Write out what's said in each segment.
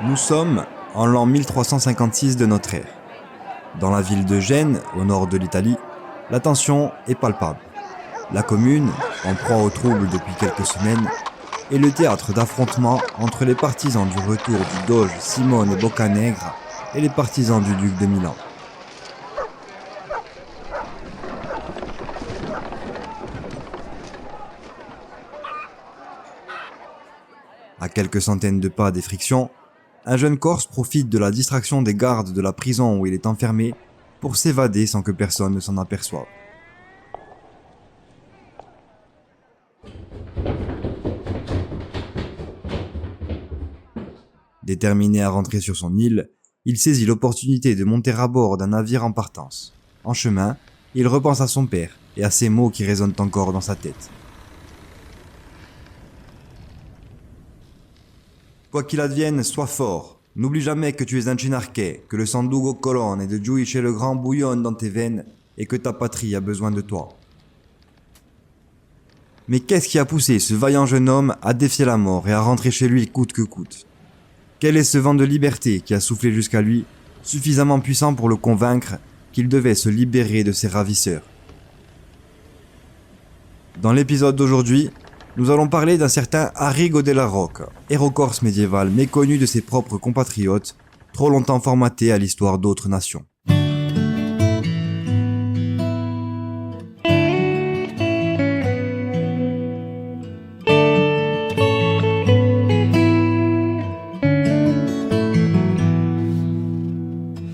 Nous sommes en l'an 1356 de notre ère. Dans la ville de Gênes, au nord de l'Italie, la tension est palpable. La commune, en proie aux troubles depuis quelques semaines, est le théâtre d'affrontements entre les partisans du retour du doge Simone Boccanegra et les partisans du duc de Milan. À quelques centaines de pas des frictions, un jeune Corse profite de la distraction des gardes de la prison où il est enfermé pour s'évader sans que personne ne s'en aperçoive. Déterminé à rentrer sur son île, il saisit l'opportunité de monter à bord d'un navire en partance. En chemin, il repense à son père et à ces mots qui résonnent encore dans sa tête. Quoi qu'il advienne, sois fort. N'oublie jamais que tu es un Chinarquais, que le sang d'Ugo Colonne et de Giudice le Grand bouillonne dans tes veines et que ta patrie a besoin de toi. Mais qu'est-ce qui a poussé ce vaillant jeune homme à défier la mort et à rentrer chez lui coûte que coûte ? Quel est ce vent de liberté qui a soufflé jusqu'à lui, suffisamment puissant pour le convaincre qu'il devait se libérer de ses ravisseurs ? Dans l'épisode d'aujourd'hui, nous allons parler d'un certain Arrigo della Rocca, héros corse médiéval méconnu de ses propres compatriotes, trop longtemps formaté à l'histoire d'autres nations.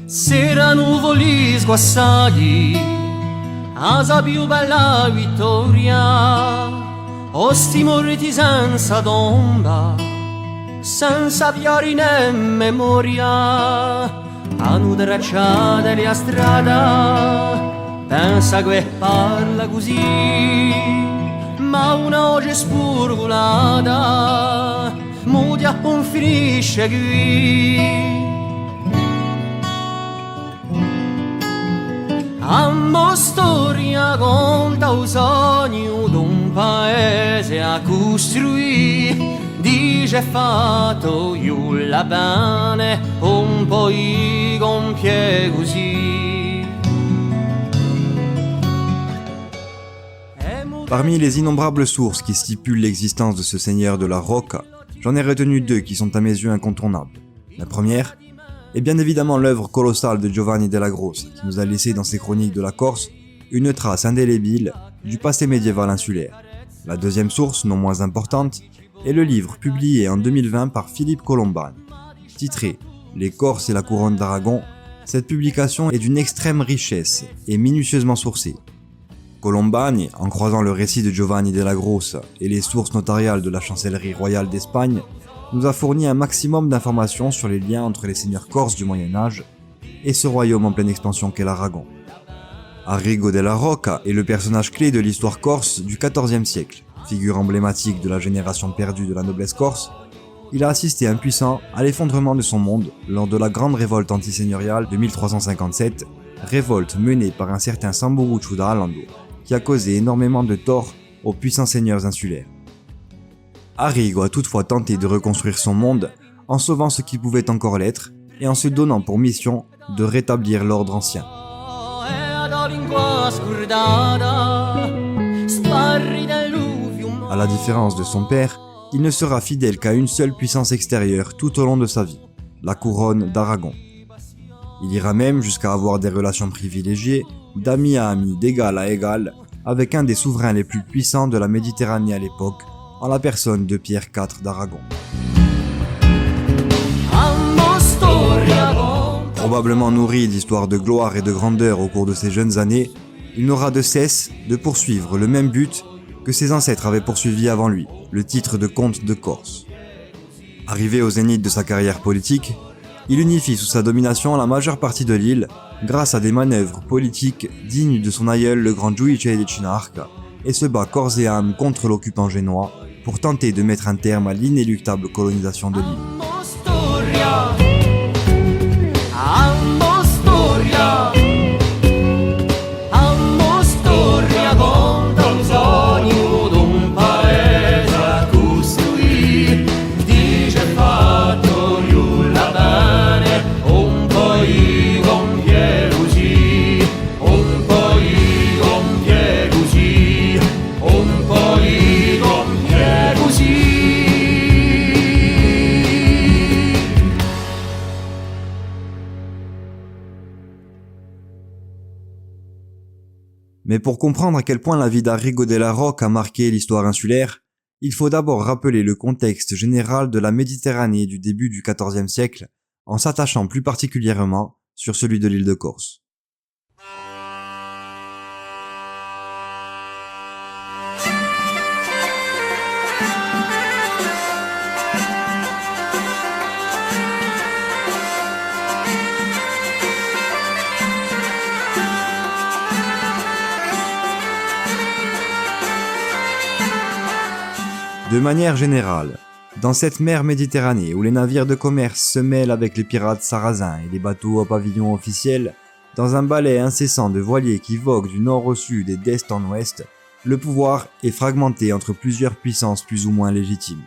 Sera nuvoli sguassati, asa più bella vittoria. Osti morti senza tomba, senza fiori né memoria, a nutracciate la strada, pensa che parla così, ma una voce spurgulata, mutia non finisce qui. Ammo storia conta un sogno d'un paese a costruire, dice fatto io la bene, un po' i compie così. Parmi les innombrables sources qui stipulent l'existence de ce seigneur de la Rocca, j'en ai retenu deux qui sont à mes yeux incontournables. La première est bien évidemment l'œuvre colossale de Giovanni della Grossa, qui nous a laissé dans ses chroniques de la Corse une trace indélébile du passé médiéval insulaire. La deuxième source, non moins importante, est le livre publié en 2020 par Philippe Colombani. Titré « Les Corses et la couronne d'Aragon », cette publication est d'une extrême richesse et minutieusement sourcée. Colombani, en croisant le récit de Giovanni della Grossa et les sources notariales de la chancellerie royale d'Espagne, nous a fourni un maximum d'informations sur les liens entre les seigneurs corses du Moyen-Âge et ce royaume en pleine expansion qu'est l'Aragon. Arrigo della Rocca est le personnage clé de l'histoire corse du XIVe siècle. Figure emblématique de la génération perdue de la noblesse corse, il a assisté impuissant à l'effondrement de son monde lors de la grande révolte antiseigneuriale de 1357, révolte menée par un certain Samburucciu da Alando, qui a causé énormément de tort aux puissants seigneurs insulaires. Arrigo a toutefois tenté de reconstruire son monde en sauvant ce qui pouvait encore l'être et en se donnant pour mission de rétablir l'ordre ancien. À la différence de son père, il ne sera fidèle qu'à une seule puissance extérieure tout au long de sa vie, la couronne d'Aragon. Il ira même jusqu'à avoir des relations privilégiées, d'ami à ami, d'égal à égal, avec un des souverains les plus puissants de la Méditerranée à l'époque, en la personne de Pierre IV d'Aragon. Probablement nourri d'histoires de gloire et de grandeur au cours de ses jeunes années, il n'aura de cesse de poursuivre le même but que ses ancêtres avaient poursuivi avant lui, le titre de comte de Corse. Arrivé au zénith de sa carrière politique, il unifie sous sa domination la majeure partie de l'île grâce à des manœuvres politiques dignes de son aïeul le grand Giudice de Chinarca et se bat corps et âme contre l'occupant génois pour tenter de mettre un terme à l'inéluctable colonisation de l'île. Mais pour comprendre à quel point la vie d'Arrigo della Rocca a marqué l'histoire insulaire, il faut d'abord rappeler le contexte général de la Méditerranée du début du XIVe siècle, en s'attachant plus particulièrement sur celui de l'île de Corse. De manière générale, dans cette mer Méditerranée où les navires de commerce se mêlent avec les pirates sarrasins et les bateaux à pavillon officiel, dans un balai incessant de voiliers qui voguent du nord au sud et d'est en ouest, le pouvoir est fragmenté entre plusieurs puissances plus ou moins légitimes.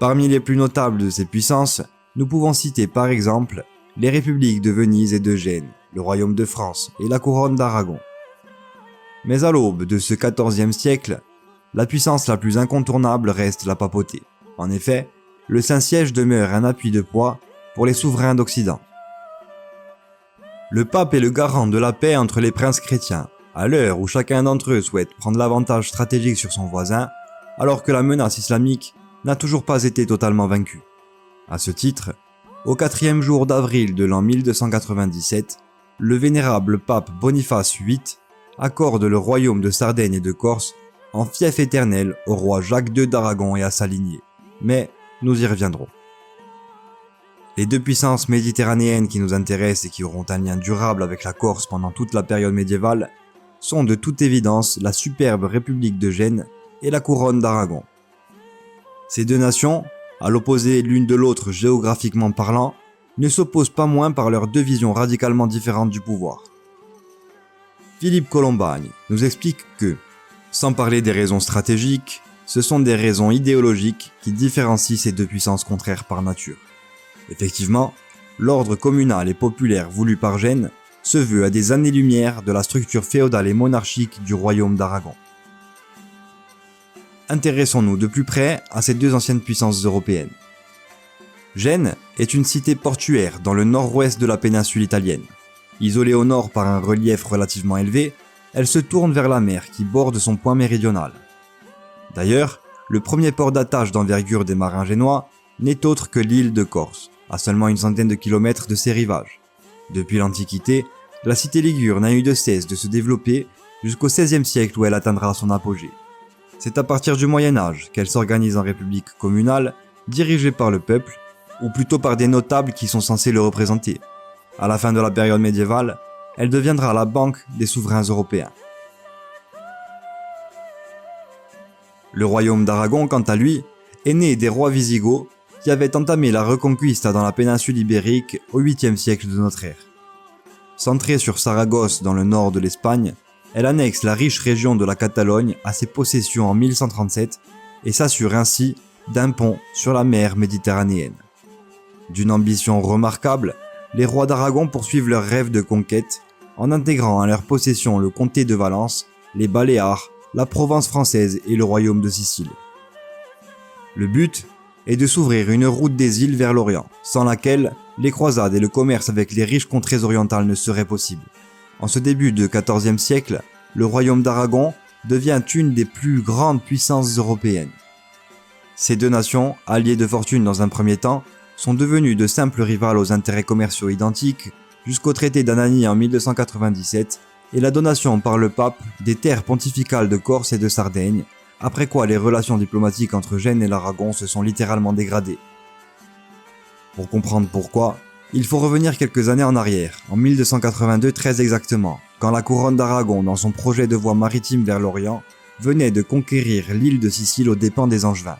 Parmi les plus notables de ces puissances, nous pouvons citer par exemple les républiques de Venise et de Gênes, le royaume de France et la couronne d'Aragon. Mais à l'aube de ce XIVe siècle, la puissance la plus incontournable reste la papauté. En effet, le Saint-Siège demeure un appui de poids pour les souverains d'Occident. Le pape est le garant de la paix entre les princes chrétiens, à l'heure où chacun d'entre eux souhaite prendre l'avantage stratégique sur son voisin, alors que la menace islamique n'a toujours pas été totalement vaincue. À ce titre, au 4e jour d'avril de l'an 1297, le vénérable pape Boniface VIII accorde le royaume de Sardaigne et de Corse en fief éternel au roi Jacques II d'Aragon et à sa lignée. Mais nous y reviendrons. Les deux puissances méditerranéennes qui nous intéressent et qui auront un lien durable avec la Corse pendant toute la période médiévale sont de toute évidence la superbe République de Gênes et la couronne d'Aragon. Ces deux nations, à l'opposé l'une de l'autre géographiquement parlant, ne s'opposent pas moins par leurs deux visions radicalement différentes du pouvoir. Philippe Colombagne nous explique que, sans parler des raisons stratégiques, ce sont des raisons idéologiques qui différencient ces deux puissances contraires par nature. Effectivement, l'ordre communal et populaire voulu par Gênes se veut à des années-lumière de la structure féodale et monarchique du royaume d'Aragon. Intéressons-nous de plus près à ces deux anciennes puissances européennes. Gênes est une cité portuaire dans le nord-ouest de la péninsule italienne. Isolée au nord par un relief relativement élevé, elle se tourne vers la mer qui borde son point méridional. D'ailleurs, le premier port d'attache d'envergure des marins génois n'est autre que l'île de Corse, à seulement une centaine de kilomètres de ses rivages. Depuis l'Antiquité, la cité ligure n'a eu de cesse de se développer jusqu'au XVIe siècle où elle atteindra son apogée. C'est à partir du Moyen-Âge qu'elle s'organise en république communale, dirigée par le peuple, ou plutôt par des notables qui sont censés le représenter. À la fin de la période médiévale, elle deviendra la banque des souverains européens. Le royaume d'Aragon, quant à lui, est né des rois wisigoths qui avaient entamé la reconquista dans la péninsule ibérique au 8e siècle de notre ère. Centrée sur Saragosse dans le nord de l'Espagne, elle annexe la riche région de la Catalogne à ses possessions en 1137 et s'assure ainsi d'un pont sur la mer Méditerranéenne. D'une ambition remarquable, les rois d'Aragon poursuivent leur rêve de conquête en intégrant à leur possession le comté de Valence, les Baléares, la Provence française et le royaume de Sicile. Le but est de s'ouvrir une route des îles vers l'Orient, sans laquelle les croisades et le commerce avec les riches contrées orientales ne seraient possibles. En ce début de XIVe siècle, le royaume d'Aragon devient une des plus grandes puissances européennes. Ces deux nations, alliées de fortune dans un premier temps, sont devenues de simples rivales aux intérêts commerciaux identiques jusqu'au traité d'Anagni en 1297 et la donation par le pape des terres pontificales de Corse et de Sardaigne, après quoi les relations diplomatiques entre Gênes et l'Aragon se sont littéralement dégradées. Pour comprendre pourquoi, il faut revenir quelques années en arrière, en 1282 très exactement, quand la couronne d'Aragon, dans son projet de voie maritime vers l'Orient, venait de conquérir l'île de Sicile aux dépens des Angevins.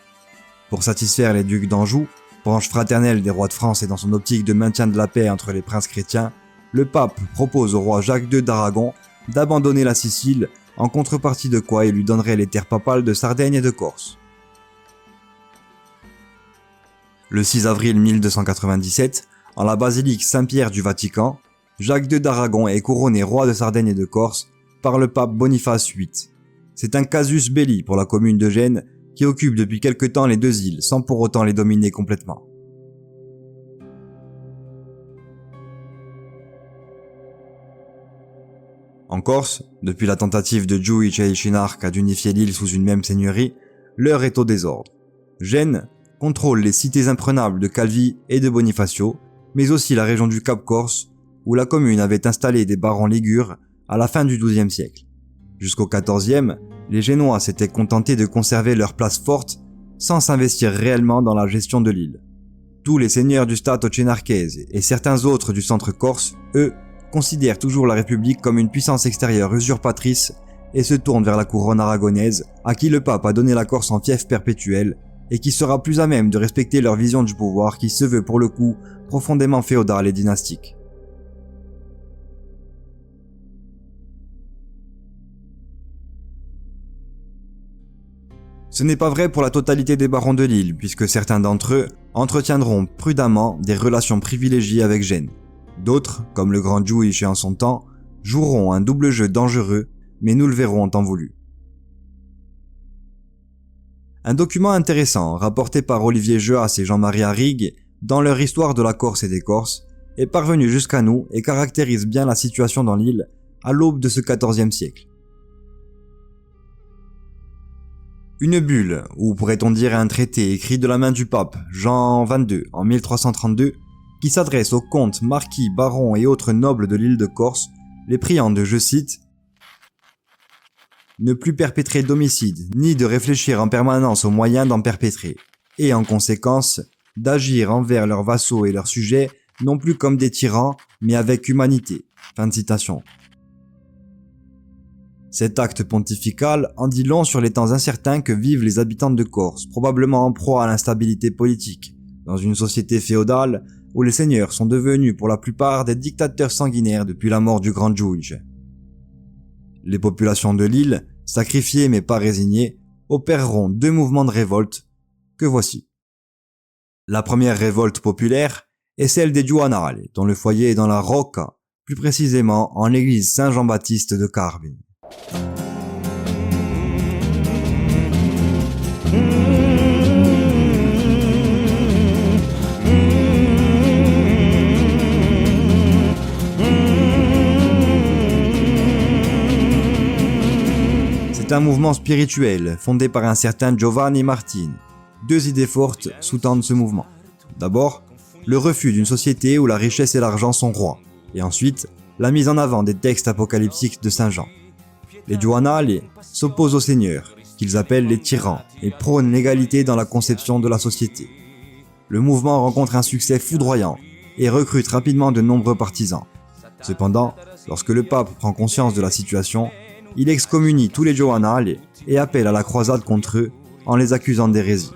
Pour satisfaire les ducs d'Anjou, branche fraternelle des rois de France et dans son optique de maintien de la paix entre les princes chrétiens, le pape propose au roi Jacques II d'Aragon d'abandonner la Sicile, en contrepartie de quoi il lui donnerait les terres papales de Sardaigne et de Corse. Le 6 avril 1297, en la basilique Saint-Pierre du Vatican, Jacques II d'Aragon est couronné roi de Sardaigne et de Corse par le pape Boniface VIII. C'est un casus belli pour la commune de Gênes qui occupe depuis quelque temps les deux îles sans pour autant les dominer complètement. En En Corse, depuis la tentative de Giudice et Chinarca d'unifier l'île sous une même seigneurie, l'heure est au désordre. Gênes contrôle les cités imprenables de Calvi et de Bonifacio, mais aussi la région du Cap Corse, où la commune avait installé des barons ligures à la fin du XIIe siècle. Jusqu'au XIVe, les Génois s'étaient contentés de conserver leur place forte sans s'investir réellement dans la gestion de l'île. Tous les seigneurs du Stato Cenarchese et certains autres du centre corse, eux, considèrent toujours la République comme une puissance extérieure usurpatrice et se tournent vers la couronne aragonaise, à qui le pape a donné la Corse en fief perpétuel et qui sera plus à même de respecter leur vision du pouvoir qui se veut pour le coup profondément féodal et dynastique. Ce n'est pas vrai pour la totalité des barons de l'île, puisque certains d'entre eux entretiendront prudemment des relations privilégiées avec Gênes. D'autres, comme le grand Giudice en son temps, joueront un double jeu dangereux, mais nous le verrons en temps voulu. Un document intéressant, rapporté par Olivier Jeas et Jean-Marie Arrigue, dans leur histoire de la Corse et des Corses, est parvenu jusqu'à nous et caractérise bien la situation dans l'île à l'aube de ce XIVe siècle. Une bulle, ou pourrait-on dire un traité écrit de la main du pape Jean XXII en 1332, qui s'adresse aux comtes, marquis, barons et autres nobles de l'île de Corse, les priant de, je cite, « ne plus perpétrer d'homicide, ni de réfléchir en permanence aux moyens d'en perpétrer, et en conséquence, d'agir envers leurs vassaux et leurs sujets, non plus comme des tyrans, mais avec humanité. » Fin de citation. Cet acte pontifical en dit long sur les temps incertains que vivent les habitants de Corse, probablement en proie à l'instabilité politique, dans une société féodale où les seigneurs sont devenus pour la plupart des dictateurs sanguinaires depuis la mort du grand Giudice. Les populations de l'île, sacrifiées mais pas résignées, opéreront deux mouvements de révolte que voici. La première révolte populaire est celle des Giuanali, dont le foyer est dans la Rocca, plus précisément en l'église Saint-Jean-Baptiste de Carvin. C'est un mouvement spirituel fondé par un certain Giovanni Martini. Deux idées fortes sous-tendent ce mouvement. D'abord, le refus d'une société où la richesse et l'argent sont rois, et ensuite, la mise en avant des textes apocalyptiques de Saint Jean. Les Giuanali s'opposent aux seigneurs, qu'ils appellent les tyrans, et prônent l'égalité dans la conception de la société. Le mouvement rencontre un succès foudroyant et recrute rapidement de nombreux partisans. Cependant, lorsque le pape prend conscience de la situation, il excommunie tous les Giuanali et appelle à la croisade contre eux en les accusant d'hérésie.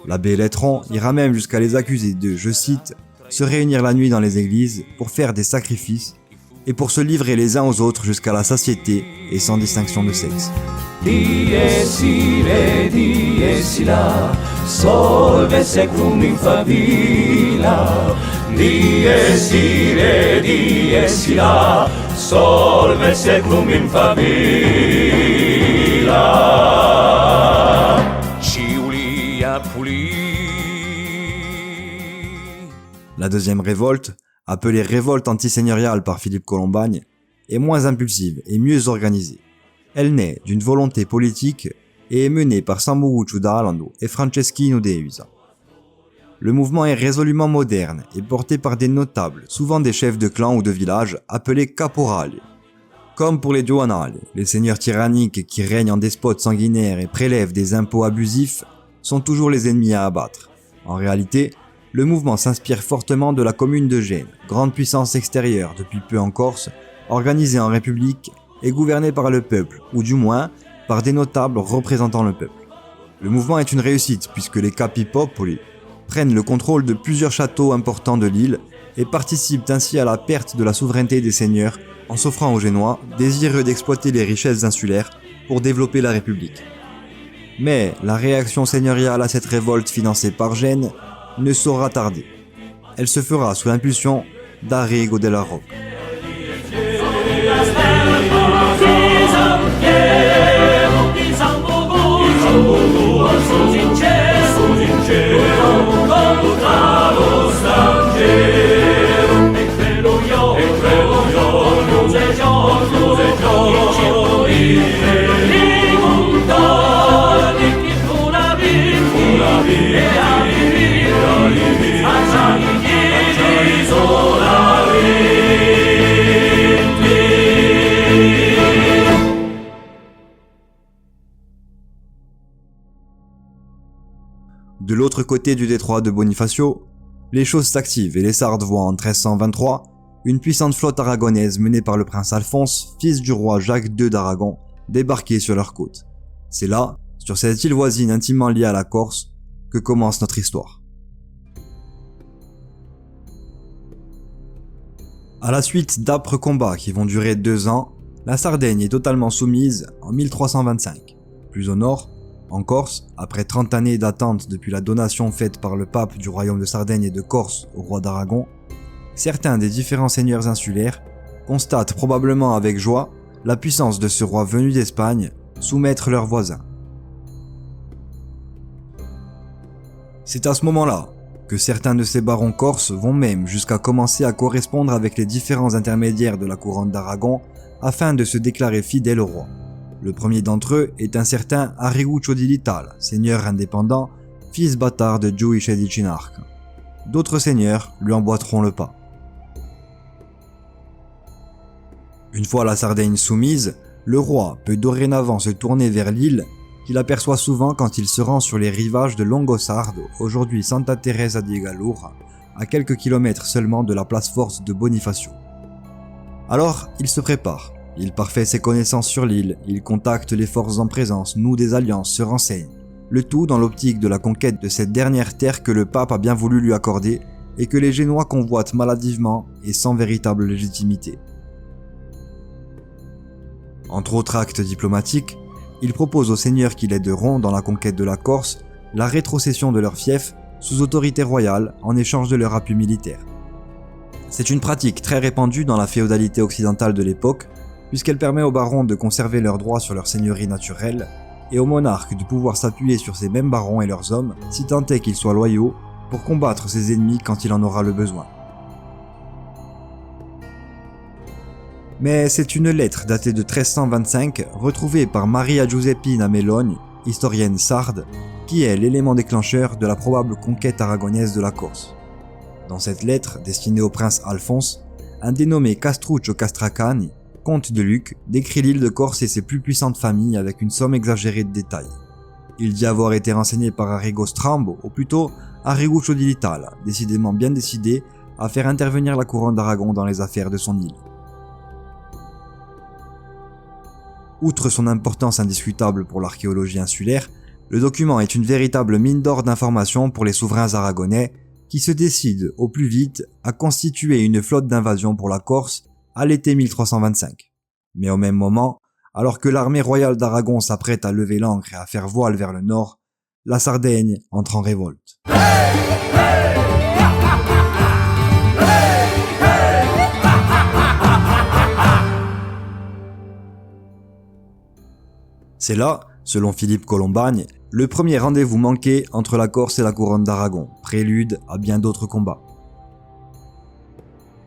L'abbé Lettron ira même jusqu'à les accuser de, je cite, « se réunir la nuit dans les églises pour faire des sacrifices et pour se livrer les uns aux autres jusqu'à la satiété et sans distinction de sexe. » Dies ire, dies illa, solve secum in favilla. Dies ire, dies illa, solve secum in favilla. Ciulia puli. La deuxième révolte, appelée révolte antiseigneuriale par Philippe Colombagne, est moins impulsive et mieux organisée. Elle naît d'une volonté politique et est menée par Sambugucciu d'Alando et Franceschino de Eusa. Le mouvement est résolument moderne et porté par des notables, souvent des chefs de clan ou de village, appelés caporali. Comme pour les Giuanali, les seigneurs tyranniques qui règnent en despotes sanguinaires et prélèvent des impôts abusifs sont toujours les ennemis à abattre. En réalité, le mouvement s'inspire fortement de la commune de Gênes, grande puissance extérieure depuis peu en Corse, organisée en république et gouvernée par le peuple, ou du moins par des notables représentant le peuple. Le mouvement est une réussite puisque les Capi Popoli prennent le contrôle de plusieurs châteaux importants de l'île et participent ainsi à la perte de la souveraineté des seigneurs en s'offrant aux Génois, désireux d'exploiter les richesses insulaires pour développer la République. Mais la réaction seigneuriale à cette révolte financée par Gênes ne saura tarder. Elle se fera sous l'impulsion d'Arrigo della Rocca. De l'autre côté du détroit de Bonifacio, les choses s'activent et les Sardes voient en 1323 une puissante flotte aragonaise menée par le prince Alphonse, fils du roi Jacques II d'Aragon, débarquer sur leur côte. C'est là, sur cette île voisine intimement liée à la Corse, que commence notre histoire. À la suite d'âpres combats qui vont durer 2 ans, la Sardaigne est totalement soumise en 1325. Plus au nord, en Corse, après 30 années d'attente depuis la donation faite par le pape du royaume de Sardaigne et de Corse au roi d'Aragon, certains des différents seigneurs insulaires constatent probablement avec joie la puissance de ce roi venu d'Espagne soumettre leurs voisins. C'est à ce moment-là que certains de ces barons corses vont même jusqu'à commencer à correspondre avec les différents intermédiaires de la couronne d'Aragon afin de se déclarer fidèles au roi. Le premier d'entre eux est un certain Arriguccio di Lital, seigneur indépendant, fils bâtard de Giudice di Cinarca. D'autres seigneurs lui emboîteront le pas. Une fois la Sardaigne soumise, le roi peut dorénavant se tourner vers l'île qu'il aperçoit souvent quand il se rend sur les rivages de Longosardo, aujourd'hui Santa Teresa di Gallura, à quelques kilomètres seulement de la place forte de Bonifacio. Alors, il se prépare, il parfait ses connaissances sur l'île, il contacte les forces en présence, noue des alliances, se renseigne, le tout dans l'optique de la conquête de cette dernière terre que le pape a bien voulu lui accorder et que les Génois convoitent maladivement et sans véritable légitimité. Entre autres actes diplomatiques, il propose aux seigneurs qui l'aideront dans la conquête de la Corse la rétrocession de leur fief sous autorité royale en échange de leur appui militaire. C'est une pratique très répandue dans la féodalité occidentale de l'époque, puisqu'elle permet aux barons de conserver leurs droits sur leur seigneurie naturelle et aux monarques de pouvoir s'appuyer sur ces mêmes barons et leurs hommes, si tant est qu'ils soient loyaux, pour combattre ses ennemis quand il en aura le besoin. Mais c'est une lettre datée de 1325, retrouvée par Maria Giuseppina Meloni, historienne sarde, qui est l'élément déclencheur de la probable conquête aragonaise de la Corse. Dans cette lettre, destinée au prince Alphonse, un dénommé Castruccio Castracani, comte de Lucques, décrit l'île de Corse et ses plus puissantes familles avec une somme exagérée de détails. Il dit avoir été renseigné par Arrigo Strambo, ou plutôt Arriguccio di Lital, décidément bien décidé à faire intervenir la couronne d'Aragon dans les affaires de son île. Outre son importance indiscutable pour l'archéologie insulaire, le document est une véritable mine d'or d'informations pour les souverains aragonais qui se décident au plus vite à constituer une flotte d'invasion pour la Corse à l'été 1325. Mais au même moment, alors que l'armée royale d'Aragon s'apprête à lever l'ancre et à faire voile vers le nord, la Sardaigne entre en révolte. C'est là, selon Philippe Colombagne, le premier rendez-vous manqué entre la Corse et la couronne d'Aragon, prélude à bien d'autres combats.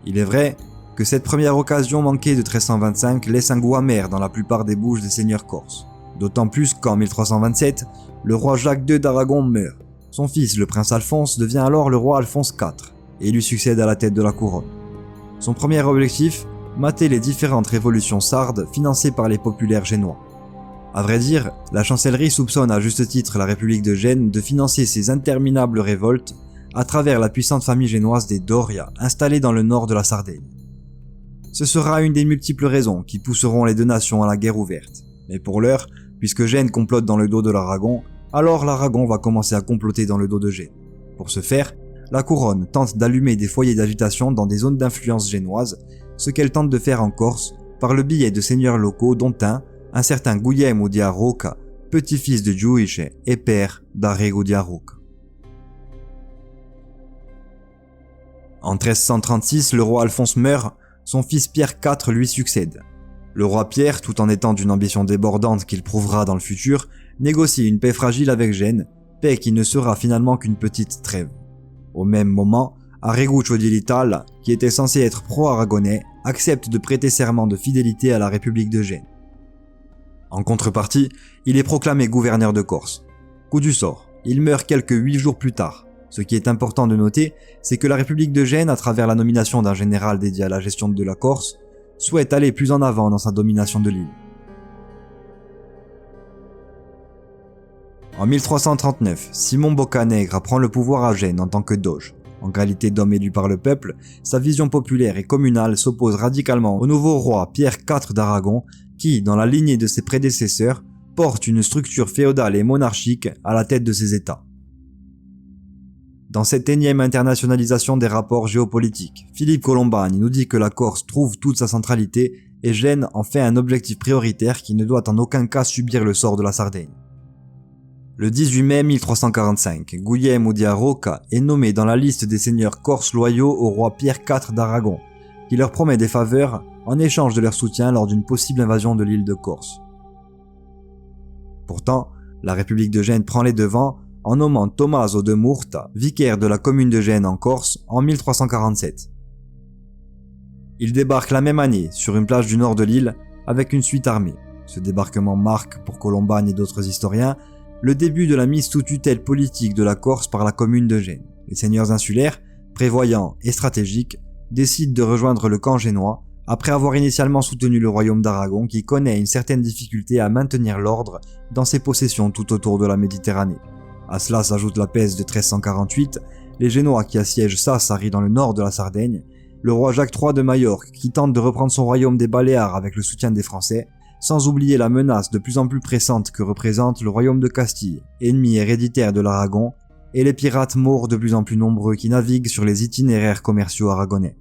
Il est vrai que cette première occasion manquée de 1325 laisse un goût amer dans la plupart des bouches des seigneurs corses, d'autant plus qu'en 1327, le roi Jacques II d'Aragon meurt. Son fils, le prince Alphonse, devient alors le roi Alphonse IV et lui succède à la tête de la couronne. Son premier objectif, mater les différentes révolutions sardes financées par les populaires génois. À vrai dire, la chancellerie soupçonne à juste titre la République de Gênes de financer ces interminables révoltes à travers la puissante famille génoise des Doria, installée dans le nord de la Sardaigne. Ce sera une des multiples raisons qui pousseront les deux nations à la guerre ouverte. Mais pour l'heure, puisque Gênes complote dans le dos de l'Aragon, alors l'Aragon va commencer à comploter dans le dos de Gênes. Pour ce faire, la couronne tente d'allumer des foyers d'agitation dans des zones d'influence génoise, ce qu'elle tente de faire en Corse par le biais de seigneurs locaux dont un certain Guglielmo di Arroca, petit-fils de Giudice et père d'Arrigo di Arroca. En 1336, le roi Alphonse meurt, son fils Pierre IV lui succède. Le roi Pierre, tout en étant d'une ambition débordante qu'il prouvera dans le futur, négocie une paix fragile avec Gênes, paix qui ne sera finalement qu'une petite trêve. Au même moment, Arriguccio di Lital, qui était censé être pro-aragonais, accepte de prêter serment de fidélité à la République de Gênes. En contrepartie, il est proclamé gouverneur de Corse. Coup du sort, il meurt quelques 8 jours plus tard. Ce qui est important de noter, c'est que la République de Gênes, à travers la nomination d'un général dédié à la gestion de la Corse, souhaite aller plus en avant dans sa domination de l'île. En 1339, Simon Boccanegra prend le pouvoir à Gênes en tant que doge. En qualité d'homme élu par le peuple, sa vision populaire et communale s'oppose radicalement au nouveau roi Pierre IV d'Aragon qui, dans la lignée de ses prédécesseurs, porte une structure féodale et monarchique à la tête de ses États. Dans cette énième internationalisation des rapports géopolitiques, Philippe Colombani nous dit que la Corse trouve toute sa centralité et Gênes en fait un objectif prioritaire qui ne doit en aucun cas subir le sort de la Sardaigne. Le 18 mai 1345, Guglielmo di Arroca est nommé dans la liste des seigneurs corses loyaux au roi Pierre IV d'Aragon, qui leur promet des faveurs en échange de leur soutien lors d'une possible invasion de l'île de Corse. Pourtant, la République de Gênes prend les devants en nommant Tommaso de Murta, vicaire de la commune de Gênes en Corse, en 1347. Il débarque la même année sur une plage du nord de l'île avec une suite armée. Ce débarquement marque, pour Colombani et d'autres historiens, le début de la mise sous tutelle politique de la Corse par la commune de Gênes. Les seigneurs insulaires, prévoyants et stratégiques, décident de rejoindre le camp génois après avoir initialement soutenu le royaume d'Aragon qui connaît une certaine difficulté à maintenir l'ordre dans ses possessions tout autour de la Méditerranée. À cela s'ajoute la peste de 1348, les Génois qui assiègent Sassari dans le nord de la Sardaigne, le roi Jacques III de Majorque qui tente de reprendre son royaume des Baléares avec le soutien des Français, sans oublier la menace de plus en plus pressante que représente le royaume de Castille, ennemi héréditaire de l'Aragon, et les pirates maures de plus en plus nombreux qui naviguent sur les itinéraires commerciaux aragonais.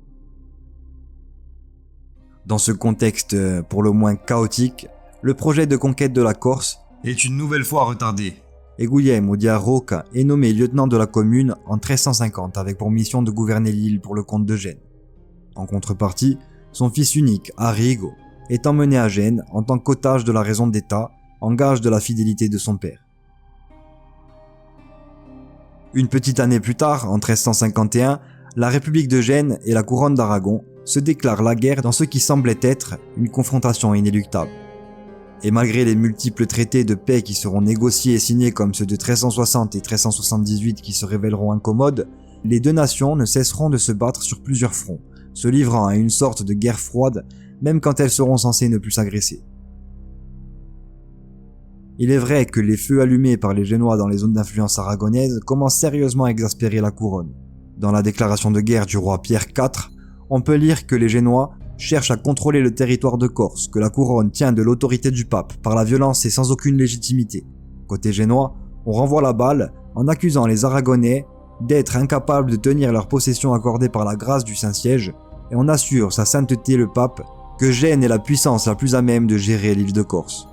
Dans ce contexte pour le moins chaotique, le projet de conquête de la Corse est une nouvelle fois retardé. Et Guglielmo di Arroca est nommé lieutenant de la commune en 1350 avec pour mission de gouverner l'île pour le comte de Gênes. En contrepartie, son fils unique, Arrigo, est emmené à Gênes en tant qu'otage de la raison d'État, en gage de la fidélité de son père. Une petite année plus tard, en 1351, la République de Gênes et la couronne d'Aragon se déclarent la guerre dans ce qui semblait être une confrontation inéluctable. Et malgré les multiples traités de paix qui seront négociés et signés comme ceux de 1360 et 1378 qui se révéleront incommodes, les deux nations ne cesseront de se battre sur plusieurs fronts, se livrant à une sorte de guerre froide même quand elles seront censées ne plus s'agresser. Il est vrai que les feux allumés par les Génois dans les zones d'influence aragonaise commencent sérieusement à exaspérer la couronne. Dans la déclaration de guerre du roi Pierre IV, on peut lire que les Génois cherchent à contrôler le territoire de Corse, que la couronne tient de l'autorité du pape par la violence et sans aucune légitimité. Côté génois, on renvoie la balle en accusant les Aragonais d'être incapables de tenir leurs possessions accordées par la grâce du Saint-Siège, et on assure sa sainteté le pape que Gênes est la puissance la plus à même de gérer l'île de Corse.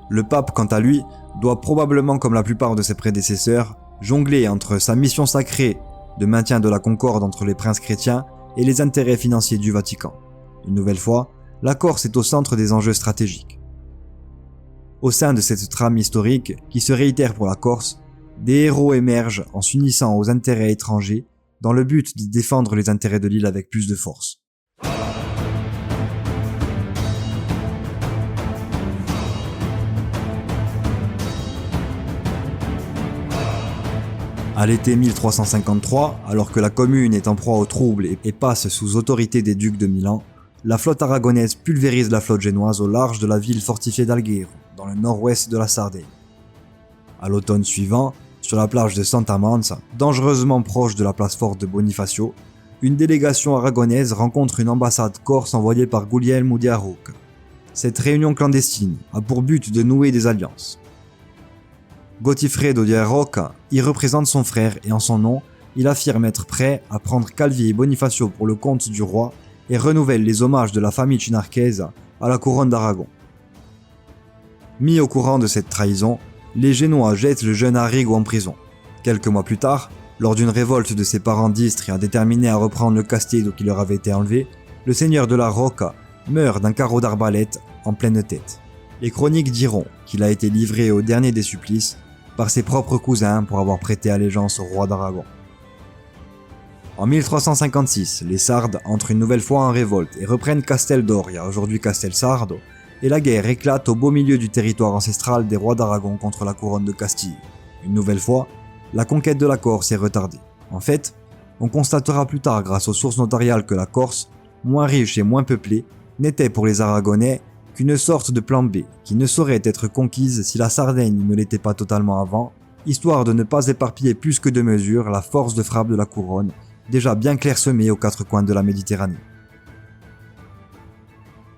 Le pape, quant à lui, doit probablement, comme la plupart de ses prédécesseurs, jongler entre sa mission sacrée de maintien de la concorde entre les princes chrétiens et les intérêts financiers du Vatican. Une nouvelle fois, la Corse est au centre des enjeux stratégiques. Au sein de cette trame historique qui se réitère pour la Corse, des héros émergent en s'unissant aux intérêts étrangers dans le but de défendre les intérêts de l'île avec plus de force. À l'été 1353, alors que la commune est en proie aux troubles et passe sous autorité des ducs de Milan, la flotte aragonaise pulvérise la flotte génoise au large de la ville fortifiée d'Alghero, dans le nord-ouest de la Sardaigne. À l'automne suivant, sur la plage de Santa Mansa, dangereusement proche de la place forte de Bonifacio, une délégation aragonaise rencontre une ambassade corse envoyée par Guglielmo di Arroca. Cette réunion clandestine a pour but de nouer des alliances. Gotifredo di Arroca y représente son frère et en son nom, il affirme être prêt à prendre Calvi et Bonifacio pour le compte du roi et renouvelle les hommages de la famille chinarchese à la couronne d'Aragon. Mis au courant de cette trahison, les Génois jettent le jeune Arrigo en prison. Quelques mois plus tard, lors d'une révolte de ses parents d'Istria déterminés à reprendre le castello qui leur avait été enlevé, le seigneur de la Rocca meurt d'un carreau d'arbalète en pleine tête. Les chroniques diront qu'il a été livré au dernier des supplices par ses propres cousins pour avoir prêté allégeance au roi d'Aragon. En 1356, les Sardes entrent une nouvelle fois en révolte et reprennent Castel Doria, aujourd'hui Castel Sardo, et la guerre éclate au beau milieu du territoire ancestral des rois d'Aragon contre la couronne de Castille. Une nouvelle fois, la conquête de la Corse est retardée. En fait, on constatera plus tard grâce aux sources notariales que la Corse, moins riche et moins peuplée, n'était pour les Aragonais qu'une sorte de plan B qui ne saurait être conquise si la Sardaigne ne l'était pas totalement avant, histoire de ne pas éparpiller plus que de mesure la force de frappe de la couronne, déjà bien clairsemée aux quatre coins de la Méditerranée.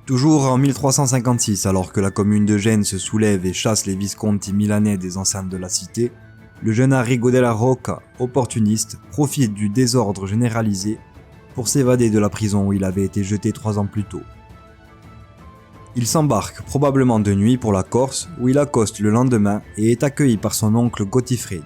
Toujours en 1356, alors que la commune de Gênes se soulève et chasse les visconti milanais des enceintes de la cité, le jeune Arrigo della Rocca, opportuniste, profite du désordre généralisé pour s'évader de la prison où il avait été jeté 3 ans plus tôt. Il s'embarque probablement de nuit pour la Corse, où il accoste le lendemain et est accueilli par son oncle Gottifredi.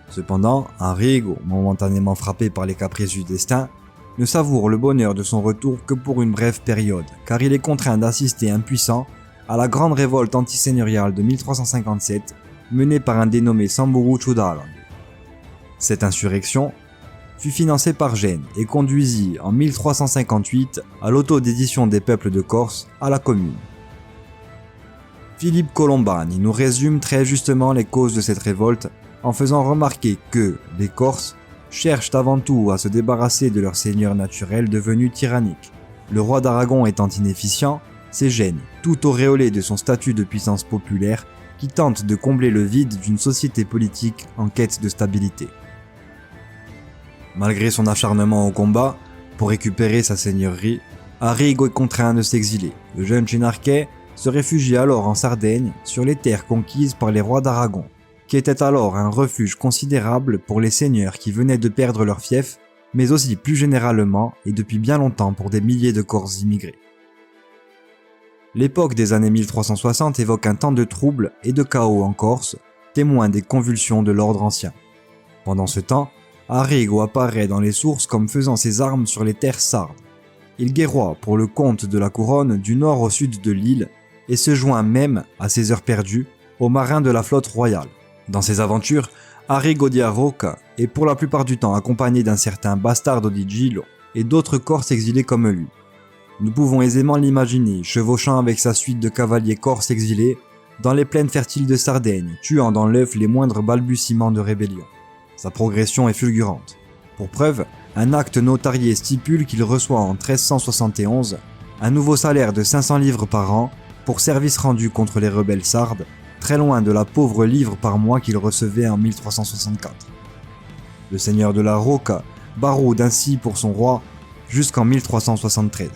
Cependant, Arrigo, momentanément frappé par les caprices du destin, ne savoure le bonheur de son retour que pour une brève période, car il est contraint d'assister impuissant à la grande révolte antiseigneuriale de 1357 menée par un dénommé Samburu Ciudadano. Cette insurrection fut financée par Gênes et conduisit en 1358 à l'autodédition des peuples de Corse à la Commune. Philippe Colombani nous résume très justement les causes de cette révolte en faisant remarquer que les Corses cherchent avant tout à se débarrasser de leur seigneur naturel devenu tyrannique. Le roi d'Aragon étant inefficient, c'est Gênes, tout auréolé de son statut de puissance populaire, qui tente de combler le vide d'une société politique en quête de stabilité. Malgré son acharnement au combat, pour récupérer sa seigneurie, Arrigo est contraint de s'exiler. Le jeune Chinarquais se réfugie alors en Sardaigne, sur les terres conquises par les rois d'Aragon, qui était alors un refuge considérable pour les seigneurs qui venaient de perdre leur fief, mais aussi plus généralement et depuis bien longtemps pour des milliers de Corses immigrés. L'époque des années 1360 évoque un temps de troubles et de chaos en Corse, témoin des convulsions de l'ordre ancien. Pendant ce temps, Arrigo apparaît dans les sources comme faisant ses armes sur les terres sardes. Il guerroie pour le compte de la couronne du nord au sud de l'île et se joint même, à ses heures perdues, aux marins de la flotte royale. Dans ses aventures, Arrigo della Rocca est pour la plupart du temps accompagné d'un certain Bastardo di Gillo et d'autres Corses exilés comme lui. Nous pouvons aisément l'imaginer, chevauchant avec sa suite de cavaliers corses exilés dans les plaines fertiles de Sardaigne, tuant dans l'œuf les moindres balbutiements de rébellion. Sa progression est fulgurante. Pour preuve, un acte notarié stipule qu'il reçoit en 1371 un nouveau salaire de 500 livres par an pour service rendu contre les rebelles sardes, très loin de la pauvre livre par mois qu'il recevait en 1364. Le seigneur de la Rocca baroude ainsi pour son roi jusqu'en 1373.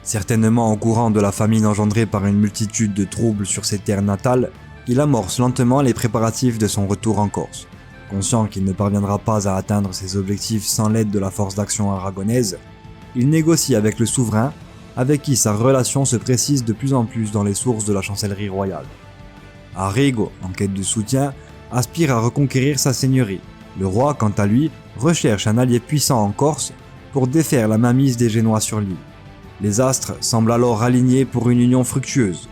Certainement au courant de la famine engendrée par une multitude de troubles sur ses terres natales, il amorce lentement les préparatifs de son retour en Corse. Conscient qu'il ne parviendra pas à atteindre ses objectifs sans l'aide de la force d'action aragonaise, il négocie avec le souverain, avec qui sa relation se précise de plus en plus dans les sources de la chancellerie royale. Arrigo, en quête de soutien, aspire à reconquérir sa seigneurie. Le roi, quant à lui, recherche un allié puissant en Corse pour défaire la mainmise des Génois sur l'île. Les astres semblent alors alignés pour une union fructueuse.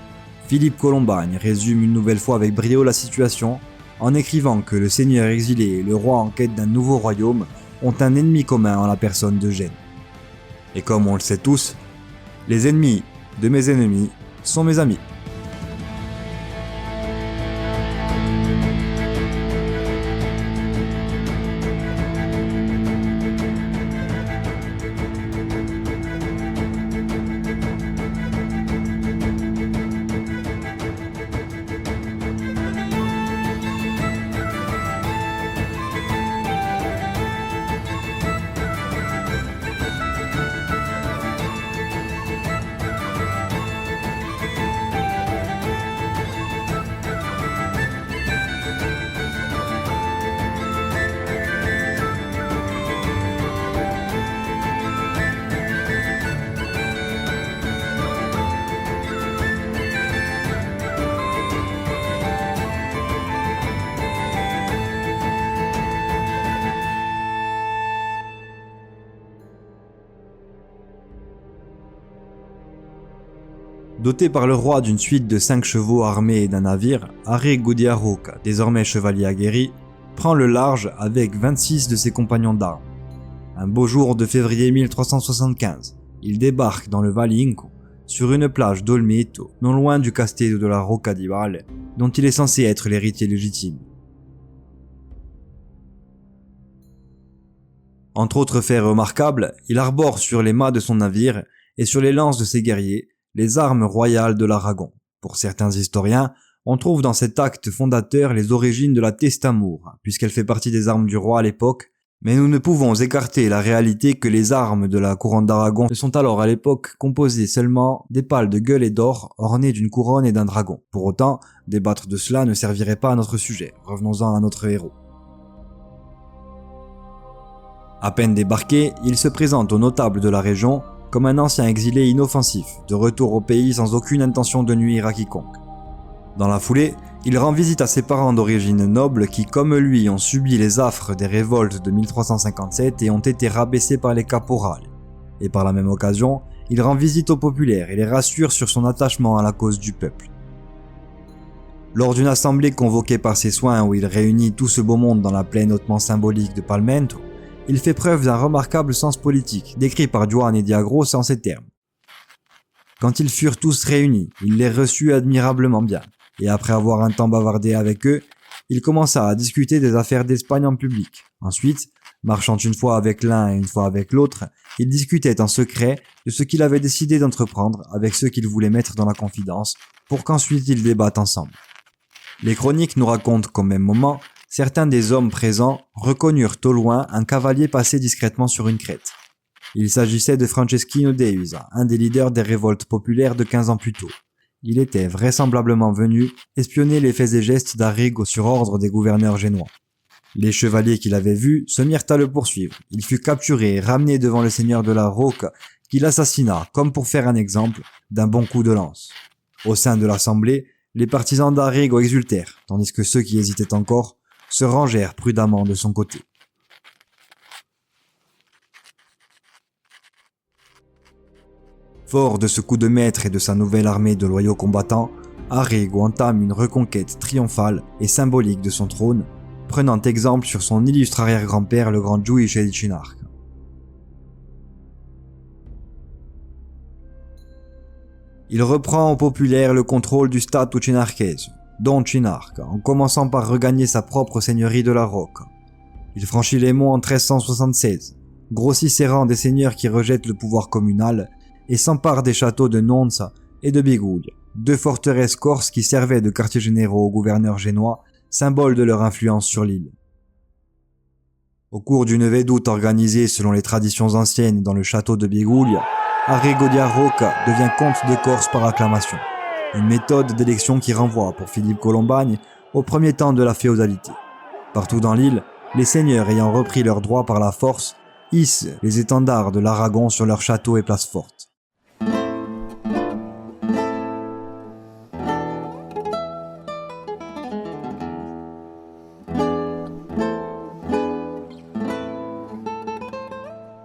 Philippe Colombani résume une nouvelle fois avec brio la situation en écrivant que le seigneur exilé et le roi en quête d'un nouveau royaume ont un ennemi commun en la personne de Gênes. Et comme on le sait tous, les ennemis de mes ennemis sont mes amis. Doté par le roi d'une suite de 5 chevaux armés et d'un navire, Arrigo della Rocca, désormais chevalier aguerri, prend le large avec 26 de ses compagnons d'armes. Un beau jour de février 1375, il débarque dans le Valinco, sur une plage d'Olmeto, non loin du castello de la Rocca di Valle, dont il est censé être l'héritier légitime. Entre autres faits remarquables, il arbore sur les mâts de son navire et sur les lances de ses guerriers les armes royales de l'Aragon. Pour certains historiens, on trouve dans cet acte fondateur les origines de la testamour, puisqu'elle fait partie des armes du roi à l'époque, mais nous ne pouvons écarter la réalité que les armes de la couronne d'Aragon ne sont alors à l'époque composées seulement des pales de gueules et d'or ornées d'une couronne et d'un dragon. Pour autant, débattre de cela ne servirait pas à notre sujet. Revenons-en à notre héros. À peine débarqué, il se présente aux notables de la région comme un ancien exilé inoffensif, de retour au pays sans aucune intention de nuire à quiconque. Dans la foulée, il rend visite à ses parents d'origine noble qui, comme lui, ont subi les affres des révoltes de 1357 et ont été rabaissés par les caporales. Et par la même occasion, il rend visite aux populaires et les rassure sur son attachement à la cause du peuple. Lors d'une assemblée convoquée par ses soins où il réunit tout ce beau monde dans la plaine hautement symbolique de Palmento, il fait preuve d'un remarquable sens politique, décrit par Giovanni di Agros en ces termes. Quand ils furent tous réunis, il les reçut admirablement bien. Et après avoir un temps bavardé avec eux, il commença à discuter des affaires d'Espagne en public. Ensuite, marchant une fois avec l'un et une fois avec l'autre, il discutait en secret de ce qu'il avait décidé d'entreprendre avec ceux qu'il voulait mettre dans la confidence, pour qu'ensuite ils débattent ensemble. Les chroniques nous racontent qu'au même moment, certains des hommes présents reconnurent au loin un cavalier passer discrètement sur une crête. Il s'agissait de Franceschino Deusa, un des leaders des révoltes populaires de 15 ans plus tôt. Il était vraisemblablement venu espionner les faits et gestes d'Arrigo sur ordre des gouverneurs génois. Les chevaliers qui l'avaient vu se mirent à le poursuivre. Il fut capturé et ramené devant le seigneur de la Rocca, qui l'assassina, comme pour faire un exemple, d'un bon coup de lance. Au sein de l'assemblée, les partisans d'Arrigo exultèrent, tandis que ceux qui hésitaient encore se rangèrent prudemment de son côté. Fort de ce coup de maître et de sa nouvelle armée de loyaux combattants, Arrigo entame une reconquête triomphale et symbolique de son trône, prenant exemple sur son illustre arrière-grand-père le grand Giudice di Cinarca. Il reprend au populaire le contrôle du Stato Cinarchese, Don Cinarca, en commençant par regagner sa propre seigneurie de la Rocca. Il franchit les monts en 1376, grossit ses rangs des seigneurs qui rejettent le pouvoir communal et s'empare des châteaux de Nonza et de Biguglia, deux forteresses corses qui servaient de quartiers généraux aux gouverneurs génois, symbole de leur influence sur l'île. Au cours d'une vedoute organisée selon les traditions anciennes dans le château de Biguglia, Arrigo di Rocca devient comte de Corse par acclamation, une méthode d'élection qui renvoie pour Philippe Colombagne au premier temps de la féodalité. Partout dans l'île, les seigneurs ayant repris leurs droits par la force hissent les étendards de l'Aragon sur leurs châteaux et places fortes.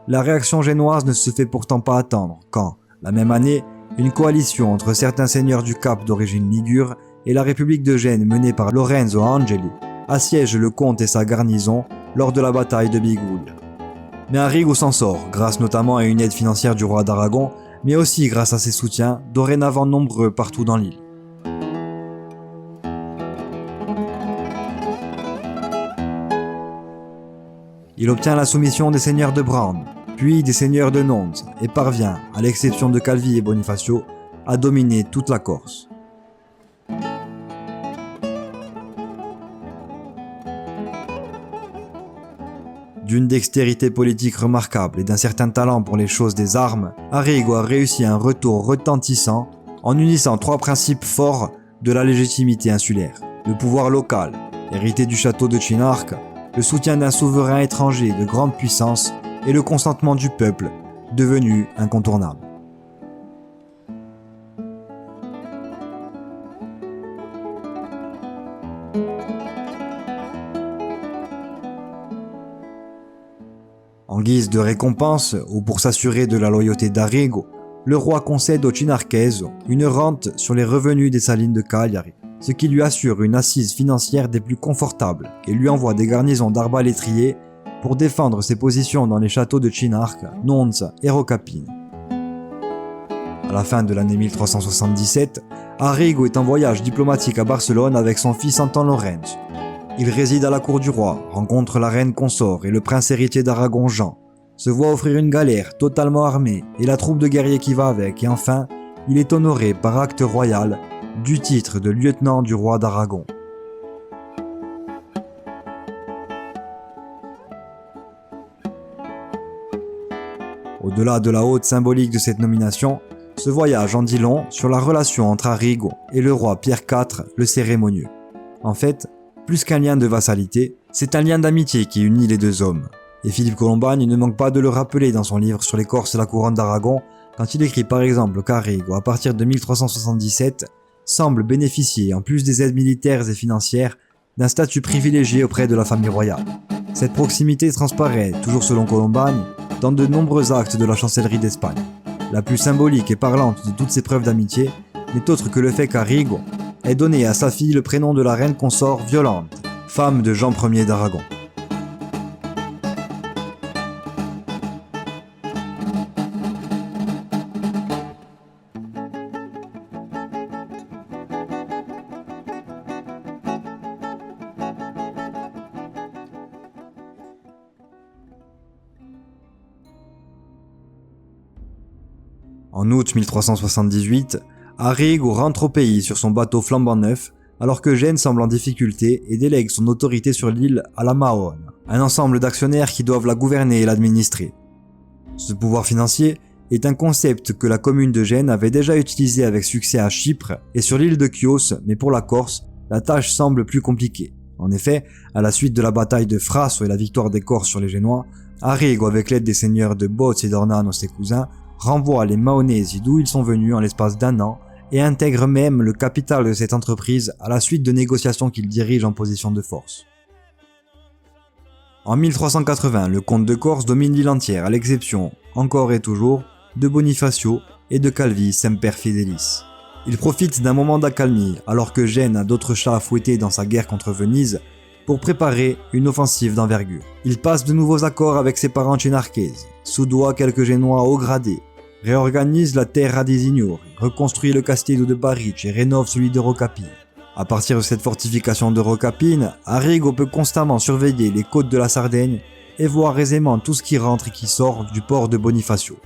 La réaction génoise ne se fait pourtant pas attendre quand, la même année, une coalition entre certains seigneurs du Cap d'origine ligure et la République de Gênes menée par Lorenzo Angeli assiège le comte et sa garnison lors de la bataille de Biguglia. Mais Arrigo s'en sort, grâce notamment à une aide financière du roi d'Aragon, mais aussi grâce à ses soutiens, dorénavant nombreux partout dans l'île. Il obtient la soumission des seigneurs de Brande, puis des seigneurs de Nonza, et parvient, à l'exception de Calvi et Bonifacio, à dominer toute la Corse. D'une dextérité politique remarquable et d'un certain talent pour les choses des armes, Arrigo a réussi un retour retentissant en unissant trois principes forts de la légitimité insulaire. Le pouvoir local, hérité du château de Cinarca, le soutien d'un souverain étranger de grande puissance et le consentement du peuple, devenu incontournable. En guise de récompense, ou pour s'assurer de la loyauté d'Arrigo, le roi concède au Cinarchese une rente sur les revenus des salines de Cagliari, ce qui lui assure une assise financière des plus confortables et lui envoie des garnisons d'arbalétriers pour défendre ses positions dans les châteaux de Cinarca, Nonza et Rocapine. À la fin de l'année 1377, Arrigo est en voyage diplomatique à Barcelone avec son fils Anton Lorenzo. Il réside à la cour du roi, rencontre la reine consort et le prince héritier d'Aragon Jean, se voit offrir une galère totalement armée et la troupe de guerriers qui va avec, et enfin, il est honoré par acte royal du titre de lieutenant du roi d'Aragon. Au-delà de la haute symbolique de cette nomination, ce voyage en dit long sur la relation entre Arrigo et le roi Pierre IV, le cérémonieux. En fait, plus qu'un lien de vassalité, c'est un lien d'amitié qui unit les deux hommes. Et Philippe Colombagne ne manque pas de le rappeler dans son livre sur les Corses et la couronne d'Aragon, quand il écrit par exemple qu'Arrigo, à partir de 1377, semble bénéficier, en plus des aides militaires et financières, d'un statut privilégié auprès de la famille royale. Cette proximité transparaît, toujours selon Colombagne, dans de nombreux actes de la chancellerie d'Espagne. La plus symbolique et parlante de toutes ces preuves d'amitié n'est autre que le fait qu'Arrigo ait donné à sa fille le prénom de la reine consort Violante, femme de Jean Ier d'Aragon. En août 1378, Arrigo rentre au pays sur son bateau flambant neuf, alors que Gênes semble en difficulté et délègue son autorité sur l'île à la Mahone, un ensemble d'actionnaires qui doivent la gouverner et l'administrer. Ce pouvoir financier est un concept que la commune de Gênes avait déjà utilisé avec succès à Chypre et sur l'île de Chios, mais pour la Corse, la tâche semble plus compliquée. En effet, à la suite de la bataille de Frasso et la victoire des Corses sur les Génois, Arrigo, avec l'aide des seigneurs de Boz et d'Ornano, ses cousins, renvoie les Mahonesi d'où ils sont venus en l'espace d'un an et intègre même le capital de cette entreprise à la suite de négociations qu'il dirige en position de force. En 1380, le comte de Corse domine l'île entière à l'exception, encore et toujours, de Bonifacio et de Calvi Semper Fidelis. Il profite d'un moment d'accalmie alors que Gênes a d'autres chats à fouetter dans sa guerre contre Venise pour préparer une offensive d'envergure. Il passe de nouveaux accords avec ses parents chinarchesi, soudoie quelques Génois haut gradés, réorganise la Terra dei Signori, reconstruit le Castello de Bariche et rénove celui de Rocapine. À partir de cette fortification de Rocapine, Arrigo peut constamment surveiller les côtes de la Sardaigne et voir aisément tout ce qui rentre et qui sort du port de Bonifacio.